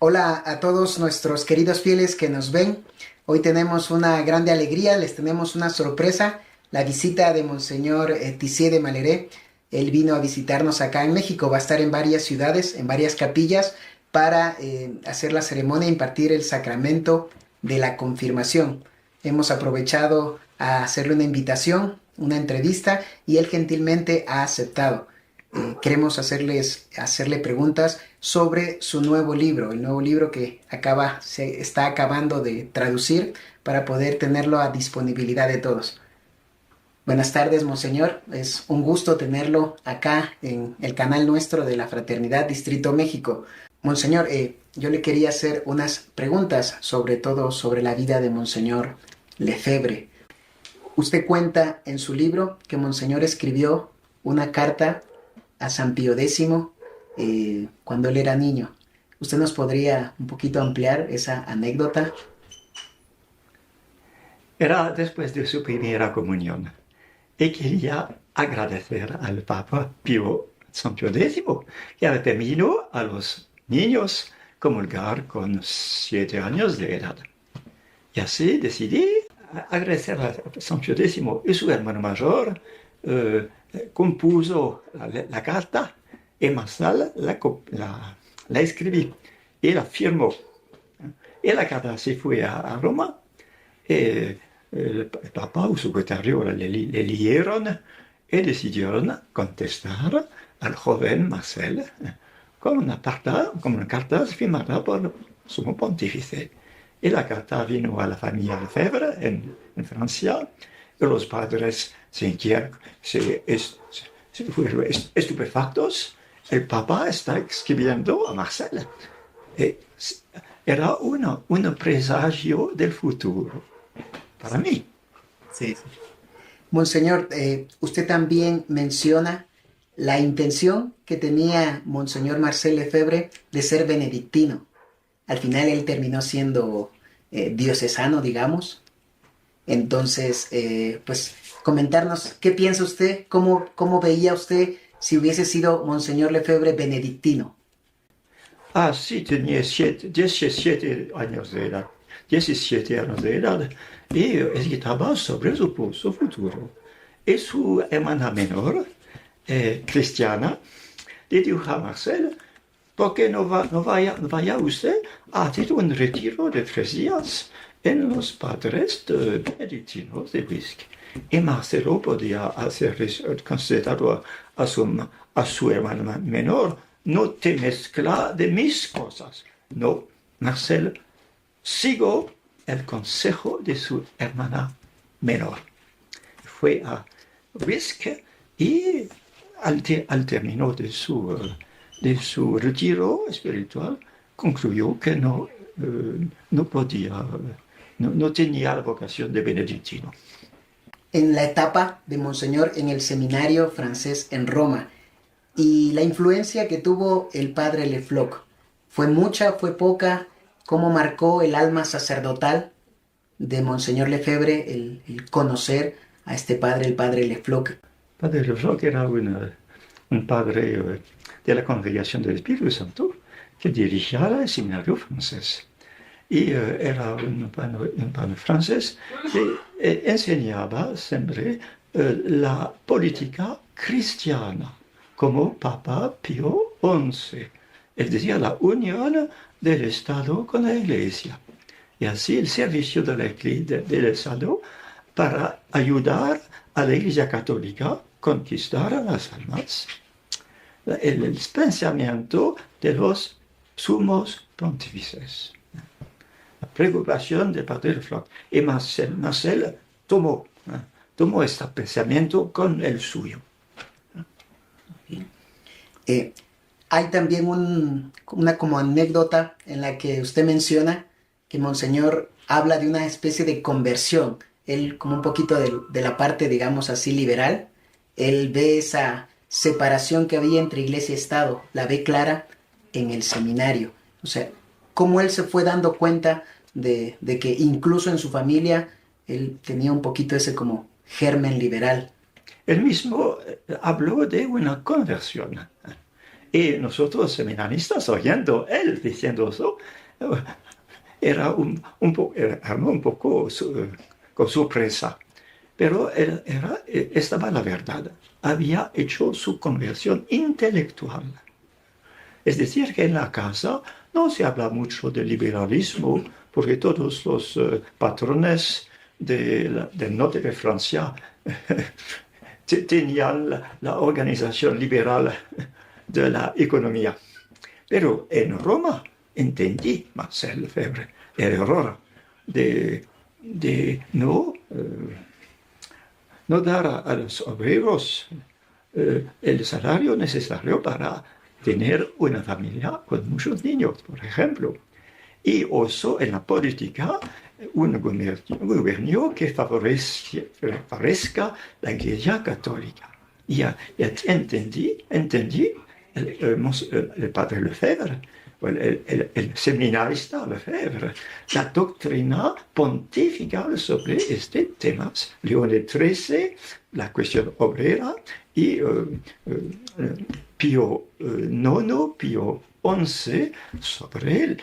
Hola a todos nuestros queridos fieles que nos ven. Hoy tenemos una grande alegría, les tenemos una sorpresa, la visita de Monseñor Tissier de Maleré. Él vino a visitarnos acá en México, va a estar en varias ciudades, en varias capillas, para hacer la ceremonia e impartir el sacramento de la confirmación. Hemos aprovechado a hacerle una invitación, una entrevista, y él gentilmente ha aceptado. Queremos hacerle preguntas sobre su nuevo libro, el nuevo libro que se está acabando de traducir para poder tenerlo a disponibilidad de todos. Buenas tardes, Monseñor. Es un gusto tenerlo acá en el canal nuestro de la Fraternidad Distrito México. Monseñor, yo le quería hacer unas preguntas, sobre todo sobre la vida de Monseñor Lefebvre. Usted cuenta en su libro que Monseñor escribió una carta a San Pío X cuando él era niño. ¿Usted nos podría un poquito ampliar esa anécdota? Era después de su primera comunión y quería agradecer al Papa San Pío X, que había permitido a los niños comulgar con 7 años de edad. Y así decidí agradecer a San Pío X y su hermano mayor compuso la carta y Marcel la escribí y la firmó. Y la carta se fue a Roma. El Papa o su secretario le leyeron y decidieron contestar al joven Marcel con una carta firmada por el sumo pontífice. Y la carta vino a la familia Lefebvre en Francia, y los padres fueron estupefactos. El Papa está escribiendo a Marcel. Era un presagio del futuro para mí. Sí. Monseñor, usted también menciona la intención que tenía Monseñor Marcel Lefebvre de ser benedictino. Al final él terminó siendo diocesano, digamos. Entonces, pues comentarnos qué piensa usted, cómo veía usted si hubiese sido Monseñor Lefebvre benedictino. Sí, tenía 17 años de edad. 17 años de edad. Y estaba sobre su futuro. Y su hermana menor, cristiana, le dijo a Marcel: ¿por qué no vaya usted a hacer un retiro de 3 días en los padres benedictinos de Visc? Y Marcelo podía hacer considerado a su hermana menor: no te mezcla de mis cosas. No, Marcel siguió el consejo de su hermana menor. Fue a Visc y al término de su retiro espiritual concluyó que no tenía la vocación de benedictino. En la etapa de Monseñor en el seminario francés en Roma, y la influencia que tuvo el padre Le Floch, ¿fue mucha, fue poca? ¿Cómo marcó el alma sacerdotal de Monseñor Lefebvre el conocer a este padre, el padre Le Floch? Padre Le Floch era un padre de la Congregación del Espíritu Santo que dirigía el seminario francés. Y era un padre francés que enseñaba siempre la política cristiana, como Papa Pío XI, es decir, la unión del Estado con la Iglesia. Y así el servicio del Estado para ayudar a la Iglesia Católica a conquistar a las almas. El pensamiento de los sumos pontífices. La preocupación del padre Le Floch. Y Marcel tomó este pensamiento con el suyo. Hay también una como anécdota en la que usted menciona que Monseñor habla de una especie de conversión. Él, como un poquito de la parte, digamos así, liberal, él ve esa separación que había entre iglesia y Estado, la ve clara en el seminario. O sea, cómo él se fue dando cuenta de que incluso en su familia él tenía un poquito ese como germen liberal. Él mismo habló de una conversión. Y nosotros, seminaristas, oyendo él diciendo eso, era un poco con sorpresa. Pero estaba la verdad. Había hecho su conversión intelectual. Es decir, que en la casa no se habla mucho de liberalismo, porque todos los patrones del norte de Francia tenían la organización liberal de la economía. Pero en Roma entendí, Marcel Lefebvre, el error de no dar a los obreros el salario necesario para tener una familia con muchos niños, por ejemplo. Y eso en la política, un gobierno que favorezca la Iglesia Católica. Y entendí el padre Lefebvre, el seminarista Lefebvre, la doctrina pontifical sobre este tema. León XIII, la cuestión obrera, y Pío IX, Pío XI, sobre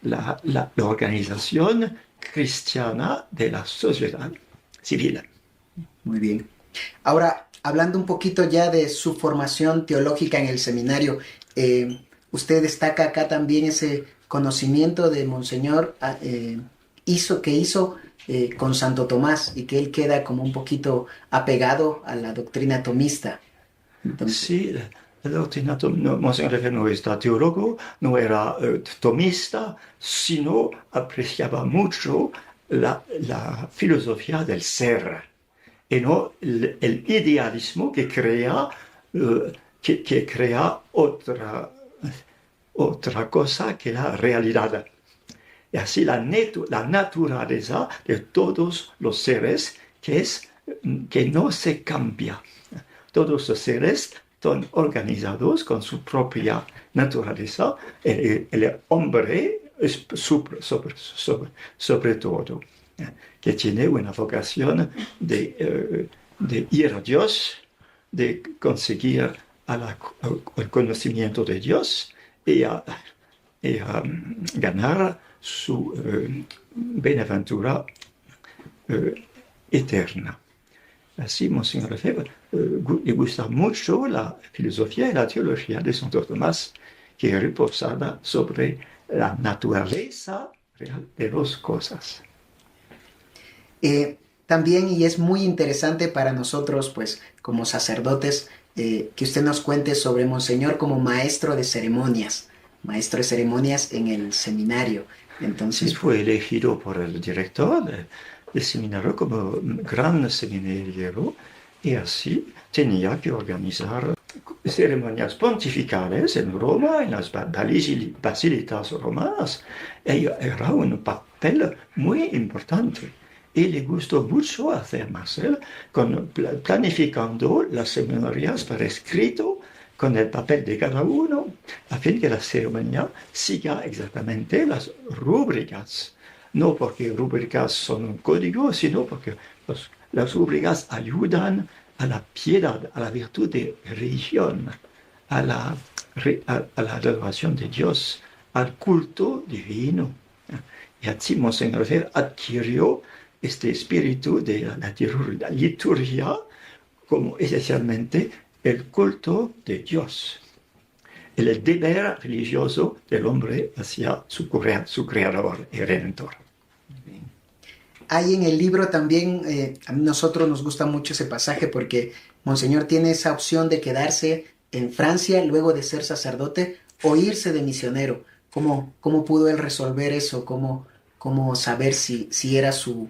la organización cristiana de la sociedad civil. Muy bien. Ahora, hablando un poquito ya de su formación teológica en el seminario, usted destaca acá también ese conocimiento de Monseñor que hizo con Santo Tomás y que él queda como un poquito apegado a la doctrina tomista. Entonces, sí, la doctrina Monseñor Lefebvre no era teólogo, no era tomista, sino apreciaba mucho la filosofía del ser, y no el idealismo que crea otra cosa que la realidad. Y así la naturaleza de todos los seres que no se cambia. Todos los seres están organizados con su propia naturaleza. El hombre es sobre todo, que tiene una vocación de ir a Dios, de conseguir el conocimiento de Dios y a ganar su benaventura eterna. Así, Monseñor Lefebvre le gusta mucho la filosofía y la teología de Santo Tomás, que es reposada sobre la naturaleza real de las cosas. También, y es muy interesante para nosotros, pues, como sacerdotes, que usted nos cuente sobre Monseñor como maestro de ceremonias en el seminario. Entonces, sí, fue elegido por el director del seminario como gran seminariero, y así tenía que organizar ceremonias pontificales en Roma, en las basílicas romanas. Era un papel muy importante. Y le gustó mucho hacer Marcel, planificando las seminarias por escrito, con el papel de cada uno, a fin que la ceremonia siga exactamente las rúbricas. No porque rúbricas son un código, sino porque las rúbricas ayudan a la piedad, a la virtud de religión, a la adoración de Dios, al culto divino. Y así Monseñor Lefebvre adquirió este espíritu de la liturgia como esencialmente el culto de Dios, el deber religioso del hombre hacia su creador y redentor. Hay en el libro también, a nosotros nos gusta mucho ese pasaje porque Monseñor tiene esa opción de quedarse en Francia luego de ser sacerdote o irse de misionero. ¿Cómo pudo él resolver eso? ¿Cómo saber si era su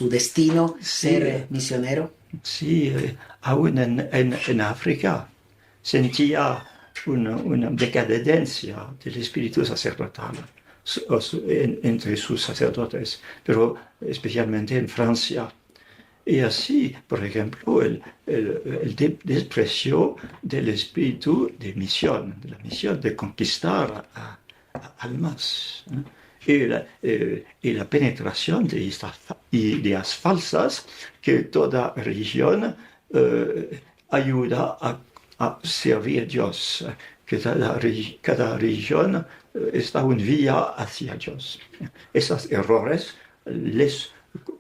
destino ser misionero? Sí, aún en África sentía una decadencia del espíritu sacerdotal entre sus sacerdotes, pero especialmente en Francia. Y así, por ejemplo, el desprecio del espíritu de la misión de conquistar a almas. Y la penetración de estas ideas falsas que toda religión ayuda a servir a Dios, que cada religión está un vía hacia Dios. Esos errores les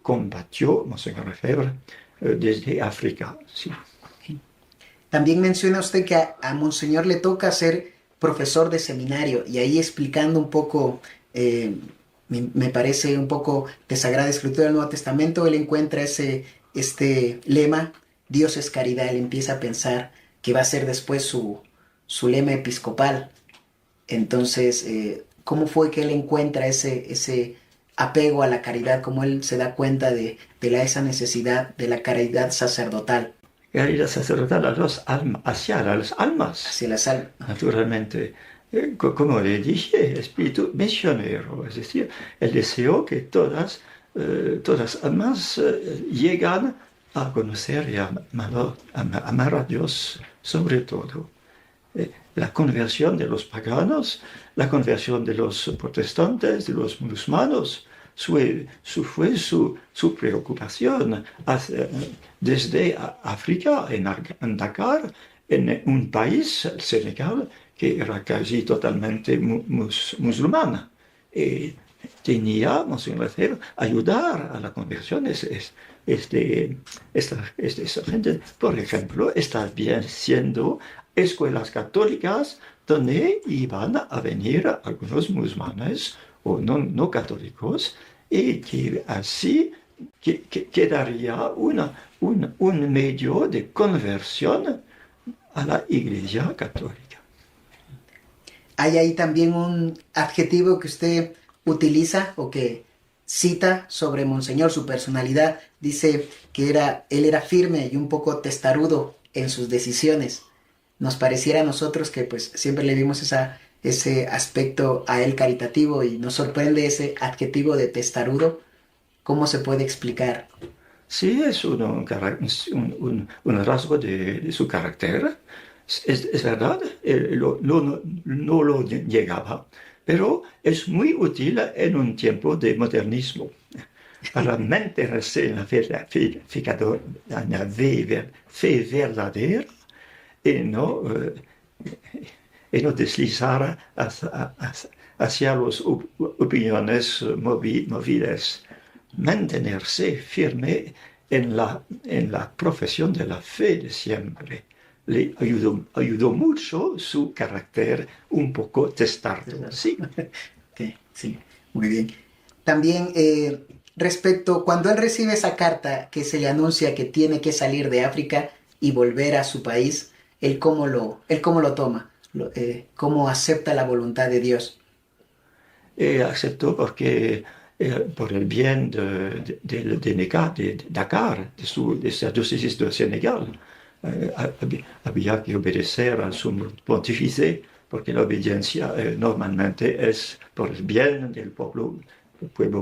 combatió Monseñor Lefebvre desde África. Sí. También menciona usted que a Monseñor le toca ser profesor de seminario y ahí explicando un poco, me parece un poco de Sagrada Escritura del Nuevo Testamento, él encuentra este lema, Dios es caridad, él empieza a pensar que va a ser después su lema episcopal. Entonces, ¿cómo fue que él encuentra ese apego a la caridad? ¿Cómo él se da cuenta de esa necesidad de la caridad sacerdotal? Caridad sacerdotal hacia las almas. Hacia las almas. Naturalmente. Como le dije, espíritu misionero, es decir, el deseo que todas almas llegan a conocer y a amar a Dios sobre todo. La conversión de los paganos, la conversión de los protestantes, de los musulmanes, fue su preocupación desde África, en Dakar, en un país, el Senegal, que era casi totalmente musulmana. Y tenía, Monseñor Lefebvre, ayudar a la conversión. Esta gente, por ejemplo, está bien siendo escuelas católicas donde iban a venir algunos musulmanes o no católicos y que así quedaría un medio de conversión a la Iglesia Católica. ¿Hay ahí también un adjetivo que usted utiliza o que cita sobre Monseñor, su personalidad? Dice que él era firme y un poco testarudo en sus decisiones. Nos pareciera a nosotros que pues siempre le vimos ese aspecto a él caritativo y nos sorprende ese adjetivo de testarudo. ¿Cómo se puede explicar? Sí, es un rasgo de su carácter. Es verdad, no lo llegaba, pero es muy útil en un tiempo de modernismo para mantenerse en la fe verdadera y no deslizar hacia las opiniones movidas. Mantenerse firme en la profesión de la fe de siempre. Le ayudó mucho su carácter un poco testardo. Sí. Okay, sí, muy bien. También respecto, cuando él recibe esa carta que se le anuncia que tiene que salir de África y volver a su país, él cómo lo toma, cómo acepta la voluntad de Dios. Aceptó porque por el bien de Dakar, de esa diócesis de Senegal, había que obedecer al sumo pontífice, porque la obediencia normalmente es por el bien del pueblo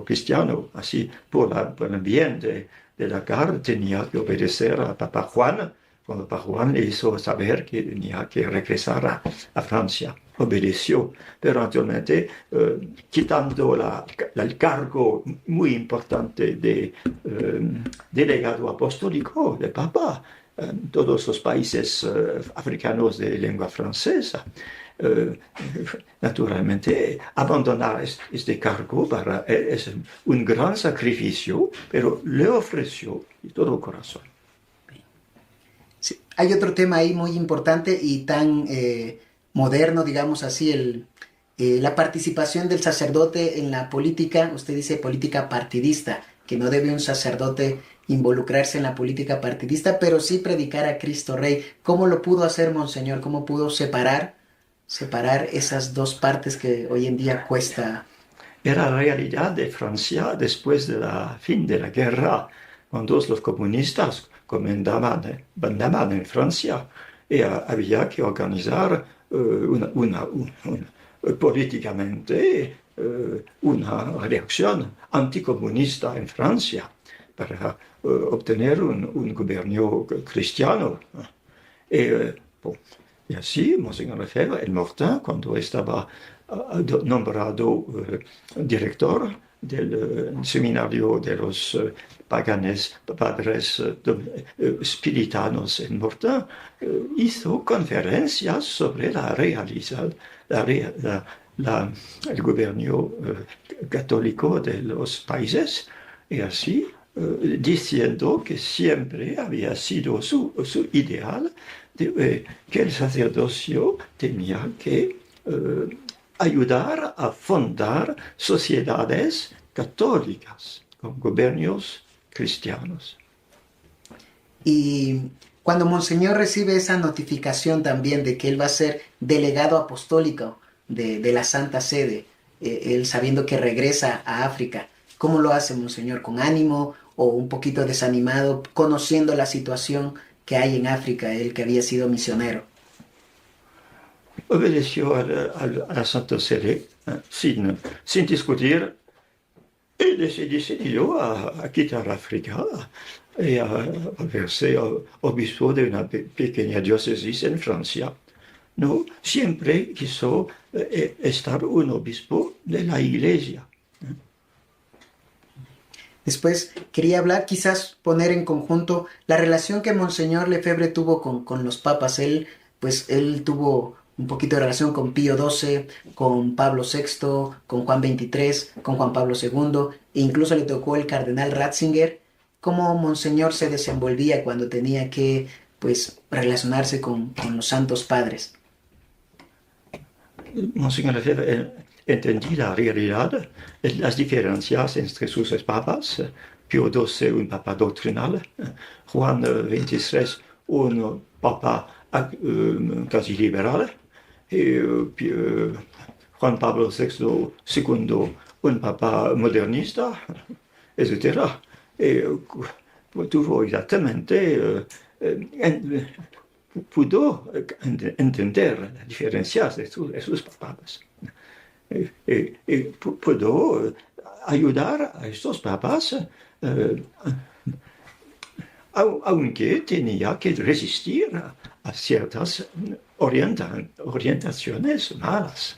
cristiano. Así, por el bien de Dakar, tenía que obedecer a Papa Juan, cuando Papa Juan le hizo saber que tenía que regresar a Francia. Obedeció, pero naturalmente quitando el cargo muy importante de delegado apostólico de Papa en todos los países africanos de lengua francesa. Naturalmente, abandonar este cargo para él es un gran sacrificio, pero le ofreció de todo corazón. Sí. Hay otro tema ahí muy importante y tan moderno, digamos así, la participación del sacerdote en la política. Usted dice política partidista, que no debe un sacerdote involucrarse en la política partidista, pero sí predicar a Cristo Rey. ¿Cómo lo pudo hacer, Monseñor? ¿Cómo pudo separar esas dos partes que hoy en día cuesta? Era la realidad de Francia después de fin de la guerra, cuando los comunistas mandaban en Francia y había que organizar políticamente una reacción anticomunista en Francia para obtener un gobierno cristiano. Y así, Monseñor Lefebvre, el Mortain, cuando estaba nombrado director seminario de los padres espiritanos en Mortain, hizo conferencias sobre la realidad, el gobierno católico de los países, y así diciendo que siempre había sido su ideal que el sacerdocio tenía que ayudar a fundar sociedades católicas con gobiernos cristianos. Y cuando Monseñor recibe esa notificación también de que él va a ser delegado apostólico de la Santa Sede, él sabiendo que regresa a África, ¿cómo lo hace, Monseñor? ¿Con ánimo o un poquito desanimado, conociendo la situación que hay en África, él que había sido misionero? Obedeció a la Santa Sede sin discutir, y decidió a quitar África y a verse obispo de una pequeña diócesis en Francia. No, siempre quiso estar un obispo de la Iglesia. Después quería hablar, quizás poner en conjunto la relación que Monseñor Lefebvre tuvo con los papas. Él tuvo un poquito de relación con Pío XII, con Pablo VI, con Juan XXIII, con Juan Pablo II, e incluso le tocó el cardenal Ratzinger. Cómo Monseñor se desenvolvía cuando tenía que, pues, relacionarse con los santos padres. Monseñor Lefebvre entendí la realidad, las diferencias entre sus papas. Pío XII, un papa doctrinal, Juan XXIII, un papa casi liberal, y Juan Pablo VI, segundo, un papa modernista, etc. Tuvo exactamente, pudo entender las diferencias de sus papas. Puedo ayudar a estos papas, aunque tenía que resistir a ciertas orientaciones malas.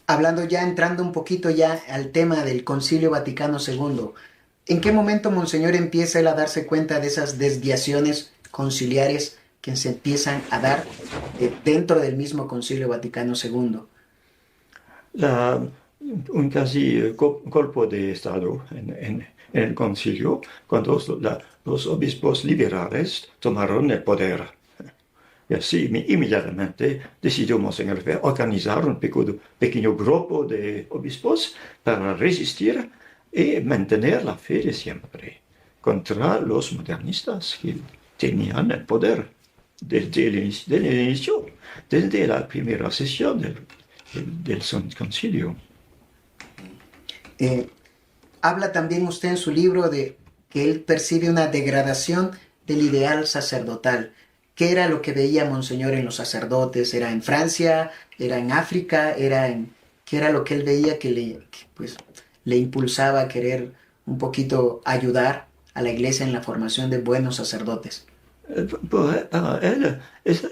Hablando ya, entrando un poquito ya al tema del Concilio Vaticano II, ¿en qué momento Monseñor empieza él a darse cuenta de esas desviaciones conciliares que se empiezan a dar dentro del mismo Concilio Vaticano II? Un casi golpe de Estado en el concilio, cuando los obispos liberales tomaron el poder. Y así inmediatamente decidió Monseñor Lefebvre organizar un pequeño grupo de obispos para resistir y mantener la fe de siempre contra los modernistas que tenían el poder desde el inicio, desde la primera sesión del concilio. Habla también usted en su libro de que él percibe una degradación del ideal sacerdotal. ¿Qué era lo que veía Monseñor en los sacerdotes? ¿Era en Francia? ¿Era en África? ¿Qué era lo que él veía que le impulsaba a querer un poquito ayudar a la Iglesia en la formación de buenos sacerdotes?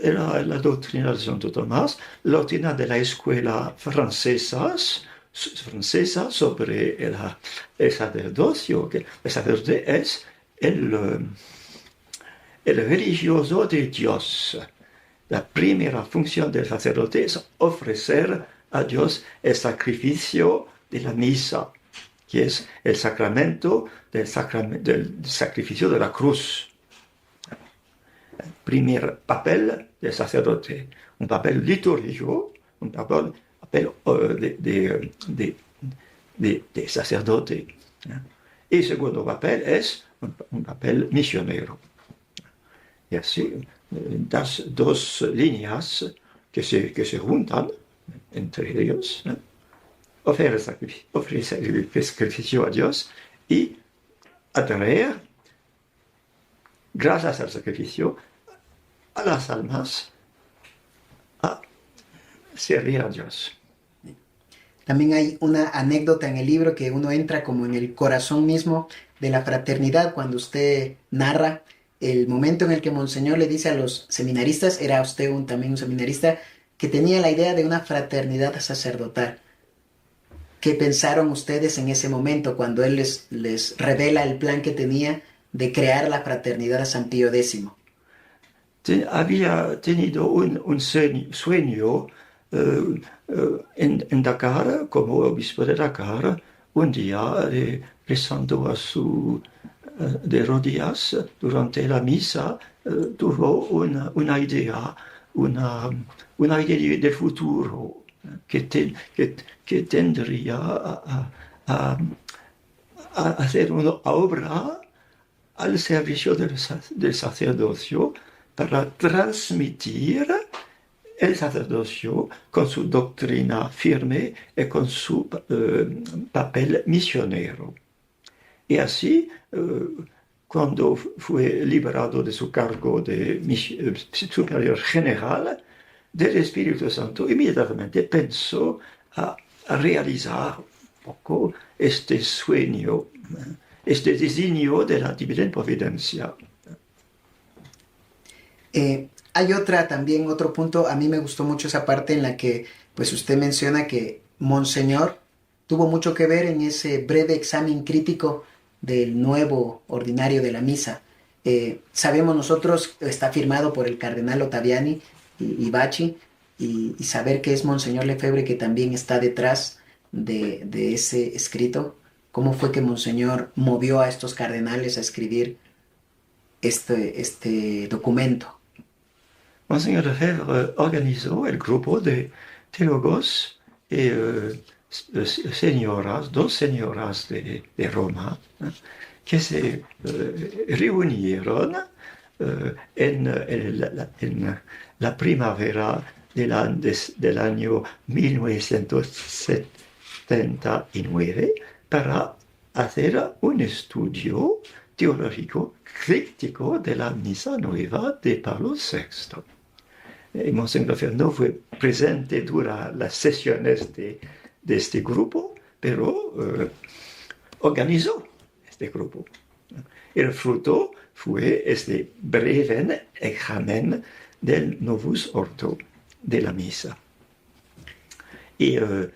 Era la doctrina de Santo Tomás, la doctrina de la escuela francesa sobre el sacerdocio, que el sacerdote es el religioso de Dios. La primera función del sacerdote es ofrecer a Dios el sacrificio de la misa, que es el sacramento del sacrificio de la cruz. El primer papel del sacerdote, un papel litúrgico, un papel de sacerdote. Y el segundo papel es un papel misionero. Y así, las dos líneas que se juntan entre ellos, ofrecer el sacrificio a Dios y atraer, gracias al sacrificio, a las almas a servir a Dios. También hay una anécdota en el libro que uno entra como en el corazón mismo de la fraternidad cuando usted narra el momento en el que Monseñor le dice a los seminaristas, era usted también un seminarista, que tenía la idea de una fraternidad sacerdotal. ¿Qué pensaron ustedes en ese momento cuando él les revela el plan que tenía de crear la fraternidad San Pío X? Había tenido un sueño en Dakar, como obispo de Dakar, un día rezando de rodillas durante la misa, tuvo una idea, una idea del futuro que tendría a hacer una obra al servicio del sacerdocio para transmitir el sacerdocio con su doctrina firme y con su papel misionero. Y así, cuando fue liberado de su cargo de superior general del Espíritu Santo, inmediatamente pensó a realizar un poco este sueño, este designio de la divina providencia. Hay otro punto, a mí me gustó mucho esa parte en la que pues usted menciona que Monseñor tuvo mucho que ver en ese breve examen crítico del nuevo ordinario de la misa. Sabemos nosotros, está firmado por el cardenal Ottaviani y Bacci, y saber que es Monseñor Lefebvre que también está detrás de ese escrito. ¿Cómo fue que Monseñor movió a estos cardenales a escribir este documento? Monseigneur Lefebvre organizó el grupo de teólogos y dos señoras de Roma, que se reunieron en la primavera del año 1979 para hacer un estudio teológico crítico de la misa nueva de Pablo VI. Monseñor Lefebvre no fue presente durante las sesiones de este grupo, pero organizó este grupo. El fruto fue este breve examen del Novus Ordo de la misa. Y en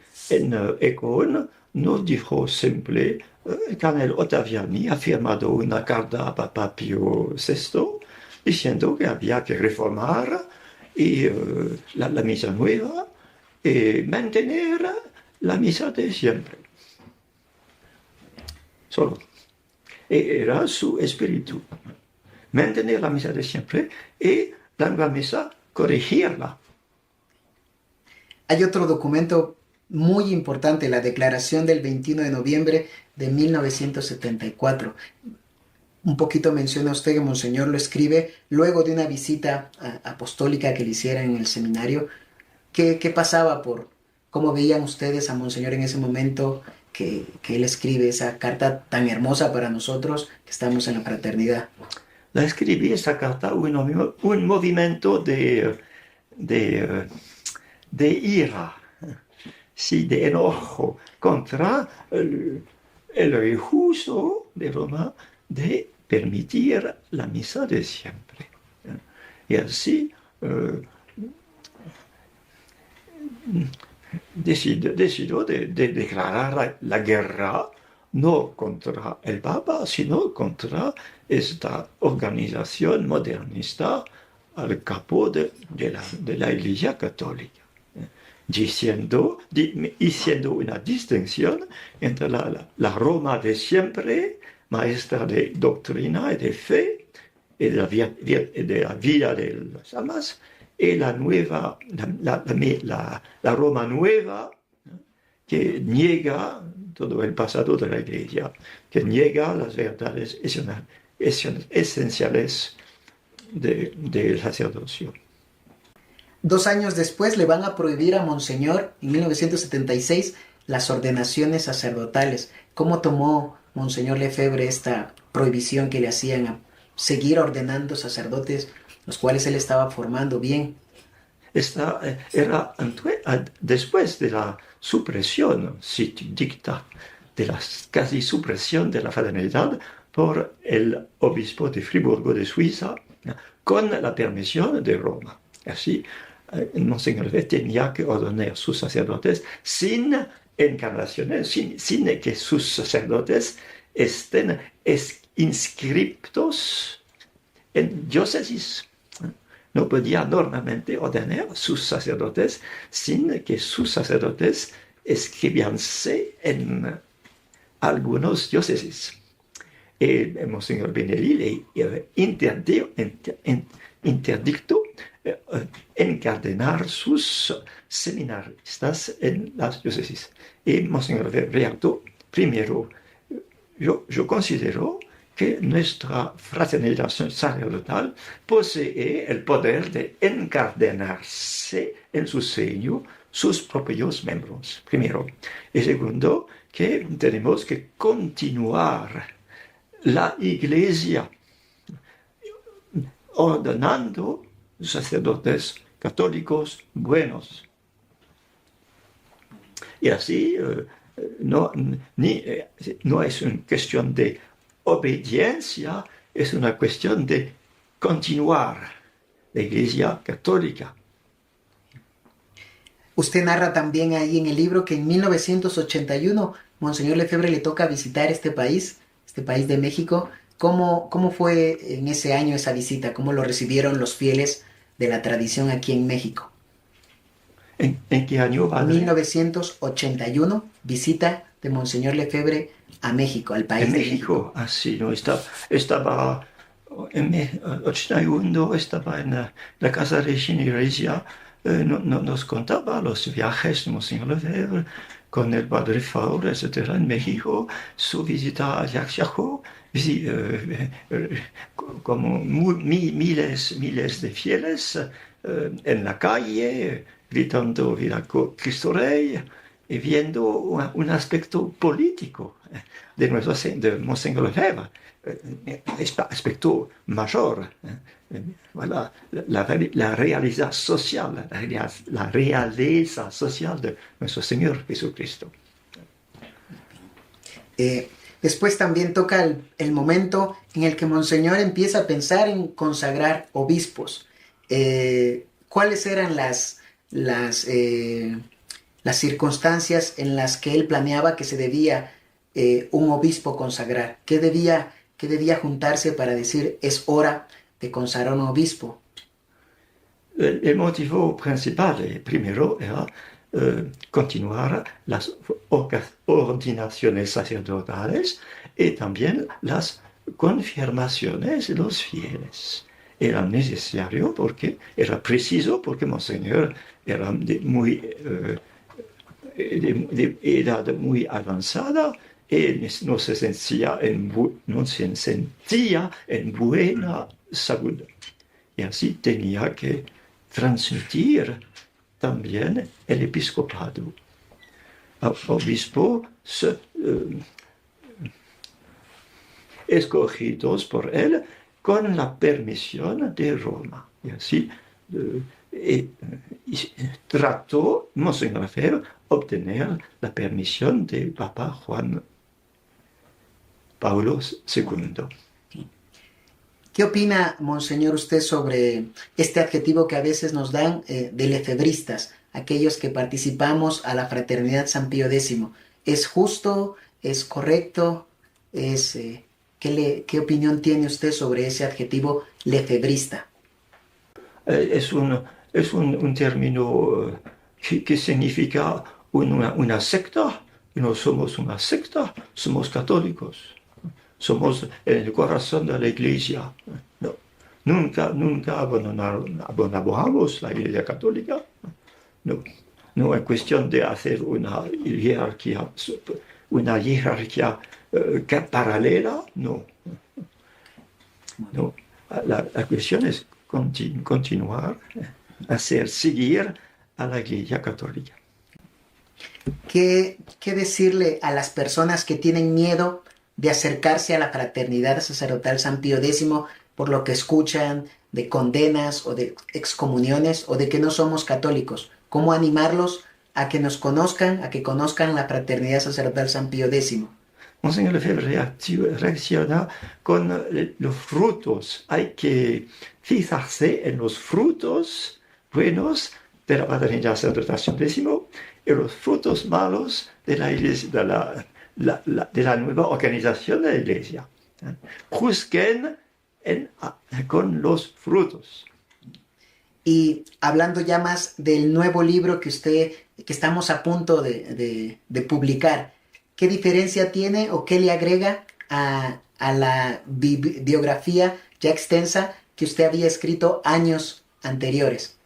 Econ nos dijo simple, el cardenal Ottaviani ha firmado una carta a Papa Pío VI diciendo que había que reformar la misa nueva y mantener la misa de siempre. Solo. Era su espíritu. Mantener la misa de siempre y la nueva misa corregirla. Hay otro documento muy importante, la declaración del 21 de noviembre de 1974. Un poquito menciona usted que Monseñor lo escribe luego de una visita apostólica que le hiciera en el seminario. ¿Qué pasaba cómo veían ustedes a Monseñor en ese momento que él escribe esa carta tan hermosa para nosotros que estamos en la fraternidad? La escribí esa carta, un movimiento de ira, sí, de enojo contra el injusto de Roma de permitir la misa de siempre. Y así decidió de declarar la guerra no contra el Papa, sino contra esta organización modernista al capo de la Iglesia Católica, diciendo una distinción entre la Roma de siempre, maestra de doctrina y de fe, y de la vida de las almas, y la Roma nueva, que niega todo el pasado de la Iglesia, que niega las verdades esenciales del sacerdocio. 2 años después le van a prohibir a Monseñor, en 1976, las ordenaciones sacerdotales. ¿Cómo tomó Monseñor Lefebvre esta prohibición que le hacían a seguir ordenando sacerdotes, los cuales él estaba formando bien? Era después de la supresión, si dicta, de la casi supresión de la fraternidad por el obispo de Friburgo de Suiza, con la permisión de Roma. Así, Monseñor Lefebvre tenía que ordenar sus sacerdotes sin encarnaciones sin que sus sacerdotes estén inscriptos en diócesis. No podía normalmente ordenar sus sacerdotes sin que sus sacerdotes escribíanse en algunos diócesis. El Monseñor Benelli le interdictó encardenar sus seminaristas en las diócesis. Y Monseñor Beato, primero, yo considero que nuestra fraternidad sacerdotal posee el poder de encardenarse en su seño sus propios miembros, primero. Y segundo, que tenemos que continuar la Iglesia ordenando sacerdotes católicos buenos. Y así no es una cuestión de obediencia, es una cuestión de continuar la Iglesia católica. Usted narra también ahí en el libro que en 1981 Monseñor Lefebvre le toca visitar este país de México. ¿Cómo fue en ese año esa visita? ¿Cómo lo recibieron los fieles de la tradición aquí en México? ¿En qué año, padre? 1981, visita de Monseñor Lefebvre a México, al país en de México. Ah, sí, no, estaba en 81, estaba en la casa de Regina Iglesia. Nos contaba los viajes de Monseñor Lefebvre con el padre Faure, etc. en México, su visita a Ajaccio, como miles de fieles en la calle, gritando Viva Cristo Rey, y viendo un aspecto político de Monseñor Lefebvre, aspecto mayor, la realidad social, la realeza social de nuestro Señor Jesucristo. Después también toca el momento en el que Monseñor empieza a pensar en consagrar obispos. ¿Cuáles eran las circunstancias en las que él planeaba que se debía un obispo consagrar? ¿Qué debía juntarse para decir es hora de consagrar un obispo? El motivo principal, primero, era continuar las ordinaciones sacerdotales y también las confirmaciones de los fieles. Era necesario porque era preciso, porque Monseñor era de edad muy avanzada y no se sentía en buena salud. Y así tenía que transmitir también el episcopado. Obispos escogidos por él con la permisión de Roma. Y así trató Monseñor Lefebvre obtener la permisión del Papa Juan Pablo II. ¿Qué opina, Monseñor, usted sobre este adjetivo que a veces nos dan de lefebristas, aquellos que participamos a la Fraternidad San Pío X? ¿Es justo? ¿Es correcto? ¿Qué opinión tiene usted sobre ese adjetivo lefebrista? Es un término que significa una secta. No somos una secta, somos católicos. Somos en el corazón de la Iglesia. No, nunca abandonamos la Iglesia Católica. No es cuestión de hacer una jerarquía paralela. No. La cuestión es continuar, seguir a la Iglesia Católica. ¿Qué decirle a las personas que tienen miedo de acercarse a la fraternidad sacerdotal San Pío X por lo que escuchan de condenas o de excomuniones o de que no somos católicos? ¿Cómo animarlos a que nos conozcan, a que conozcan la fraternidad sacerdotal San Pío X? Monseñor Lefebvre reacciona con los frutos. Hay que fijarse en los frutos buenos de la fraternidad sacerdotal San Pío X y los frutos malos de la iglesia, de la nueva organización de la iglesia. Juzguen con los frutos. Y hablando ya más del nuevo libro que estamos a punto de publicar, ¿qué diferencia tiene o qué le agrega a la biografía ya extensa que usted había escrito años anteriores?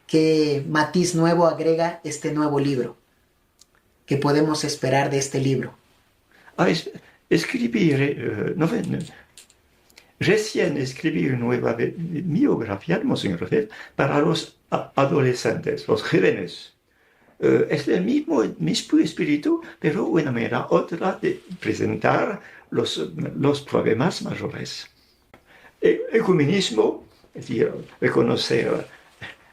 ¿Qué matiz nuevo agrega este nuevo libro? ¿Qué podemos esperar de este libro? Recién escribí una nueva biografía de Monseñor Rosell para los adolescentes, los jóvenes. Es el mismo espíritu, pero una manera otra de presentar los problemas mayores. Ecumenismo, es decir, reconocer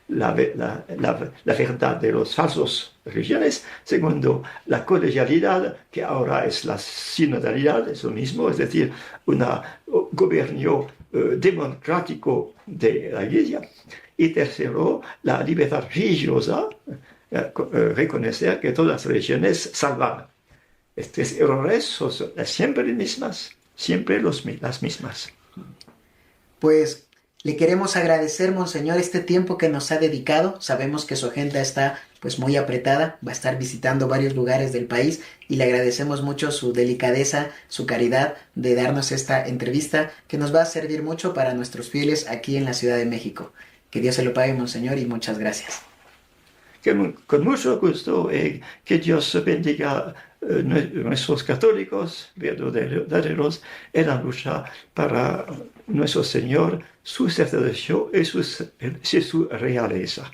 la verdad de los falsos religiones. Segundo, la colegialidad, que ahora es la sinodalidad, es lo mismo, es decir, un gobierno democrático de la Iglesia. Y tercero, la libertad religiosa, reconocer que todas las religiones salvan. Estos errores son siempre las mismas, siempre las mismas. Pues le queremos agradecer, Monseñor, este tiempo que nos ha dedicado. Sabemos que su agenda está pues muy apretada, va a estar visitando varios lugares del país y le agradecemos mucho su delicadeza, su caridad de darnos esta entrevista que nos va a servir mucho para nuestros fieles aquí en la Ciudad de México. Que Dios se lo pague, Monseñor, y muchas gracias. Con mucho gusto, que Dios bendiga nuestros católicos verdaderos en la lucha para nuestro Señor, su sacerdocio y su realeza.